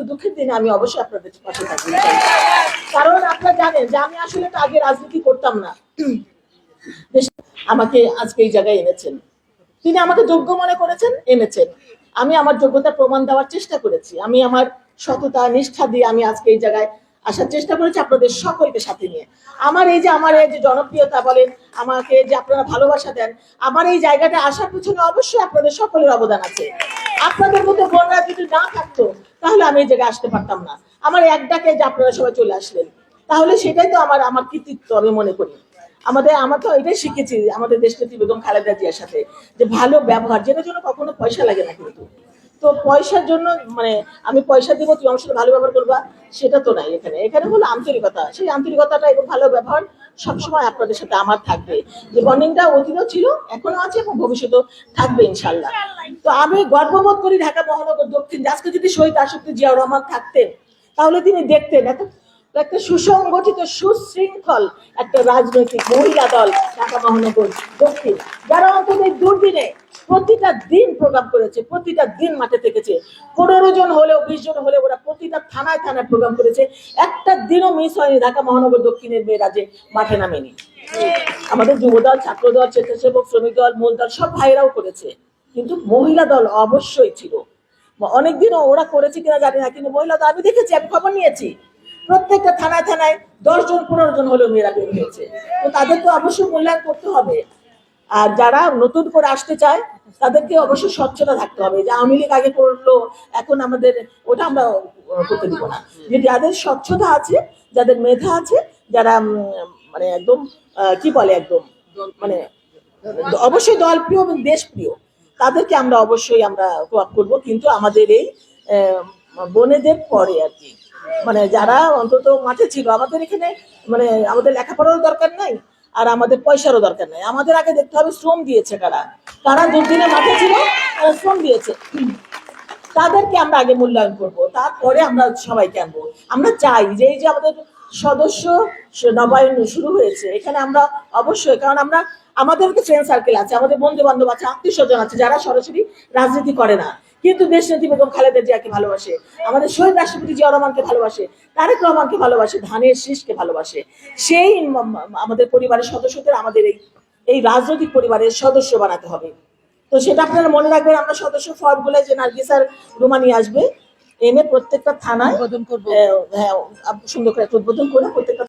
দুঃখের দিনে আমি অবশ্যই আপনাদের পাশে থাকবো, কারণ আপনারা জানেন যে আমি আসলে আগে রাজনীতি করতাম না। আমাকে আজকে এই জায়গায় এনেছেন, তিনি আমাকে যোগ্য মনে করেছেন, এনেছেন। আমি আমার যোগ্যতা প্রমাণ দেওয়ার চেষ্টা করেছি, আমি আমার সততা নিষ্ঠা দিয়ে আমি আজকে এই জায়গায় আসার চেষ্টা করেছি আপনাদের সকলকে সাথে নিয়ে। আমার এই যে জনপ্রিয়তা বলেন, আমাকে যে আপনারা ভালোবাসা দেন, আমার এই জায়গাটা আসার পিছনে অবশ্যই আপনাদের সকলের অবদান আছে। আপনাদের মতো বোনরা যদি না থাকতো তাহলে আমি এই জায়গায় আসতে পারতাম না। আমার এক ডাকে যে আপনারা সবাই চলে আসলেন, তাহলে সেটাই তো আমার কৃতিত্ব আমি মনে করি। আমরা তো এটাই শিখেছি আমাদের দেশনেত্রী বেগম খালেদা জিয়ার সাথে, যে ভালো ব্যবহার, যেটার জন্য কখনো পয়সা লাগে না। কিন্তু তো পয়সার জন্য মানে আমি পয়সা দিব তুই আমার সাথে ভালো ব্যবহার করবা, সেটা তো নাই। এখানে হলো আন্তরিকতা, সেই আন্তরিকতাটা এবং ভালো ব্যবহার সবসময় আপনাদের সাথে আমার থাকবে। যে বন্ডিংটা অতীতও ছিল, এখনো আছে এবং ভবিষ্যতেও থাকবে ইনশাল্লাহ। তো আমি গর্ববোধ করি ঢাকা মহানগর দক্ষিণ, আজকে যদি শহীদ রাষ্ট্রপতি জিয়াউর রহমান থাকতেন তাহলে তিনি দেখতেন একটা সুসংগঠিত সুশৃঙ্খল একটা রাজনৈতিক মহিলা দল ঢাকা মহানগর দক্ষিণ, যারা অন্তত দুর্দিনে প্রতিটা দিন প্রোগ্রাম করেছে, প্রতিটা দিন মাঠে থেকেছে। 15 জন হলেও 20 জন হলেও ওরা প্রতিটা থানায় থানায় প্রোগ্রাম করেছে। একটা দিনও মিস হয়নি ঢাকা মহানগর দক্ষিণের মেয়েরা যে মাঠে নামেনি। আমাদের যুবদল, ছাত্রদল, স্বেচ্ছাসেবক, শ্রমিক দল, মূল দল সব ভাইরাও করেছে, কিন্তু মহিলা দল অবশ্যই ছিল। অনেকদিনও ওরা করেছে কিনা জানি না, কিন্তু মহিলা দল আমি দেখেছি, আমি খবর নিয়েছি, প্রত্যেকটা থানায় থানায় 10 জন 15 জন হলেও মেয়েরা বের হয়েছে। তো তাদেরকে অবশ্যই মূল্যায়ন করতে হবে। আর যারা নতুন করে আসতে চায় তাদেরকে অবশ্যই স্বচ্ছতা থাকতে হবে। যে আওয়ামী লীগ আগে করলো, এখন আমাদের ওটা আমরা করতে দিব না। যে যাদের স্বচ্ছতা আছে, যাদের মেধা আছে, যারা মানে একদম কি বলে একদম মানে অবশ্যই দলপ্রিয় এবং দেশপ্রিয়, তাদেরকে আমরা অবশ্যই আমরা কোয়াপ করবো। কিন্তু আমাদের এই বোনেদের পরে আর কি, মানে যারা অন্তত মাঠে ছিল, আমাদের এখানে মানে আমাদের লেখাপড়ারও দরকার নাই আর আমাদের পয়সারও দরকার নাই। আমাদের আগে দেখতে হবে শ্রম দিয়েছে কারা, কারা দুদিনে মাঠে ছিল, তারা শ্রম দিয়েছে, তাদেরকে আমরা আগে মূল্যায়ন করব, তারপরে আমরা সবাইকে আনবো। আমরা চাই যে এই যে আমাদের সদস্য নবায়ন শুরু হয়েছে, এখানে আমরা অবশ্যই, কারণ আমাদের ফ্রেন্ড সার্কেল আছে, আমাদের বন্ধু বান্ধব আছে, আত্মীয় স্বজন আছে যারা সরাসরি রাজনীতি করে না, কিন্তু দেশনেত্রী বেগম খালেদা জিয়াকে ভালোবাসে, আমাদের শহীদ রাষ্ট্রপতি জিয়াউর রহমানকে ভালোবাসে, তারেক রহমানকে ভালোবাসে, ধানের শীষকে ভালোবাসে। সেই আমাদের পরিবারের সদস্যদের আমাদের এই রাজনৈতিক পরিবারের সদস্য বানাতে হবে। তো সেটা আপনারা মনে রাখবেন। আমরা সদস্য ফর্ম গুলো যে নার্গিস আর রুমা নিয়ে আসবে, এনে প্রত্যেকটা থানায় সুন্দর করে উদ্বোধন করে প্রত্যেকটা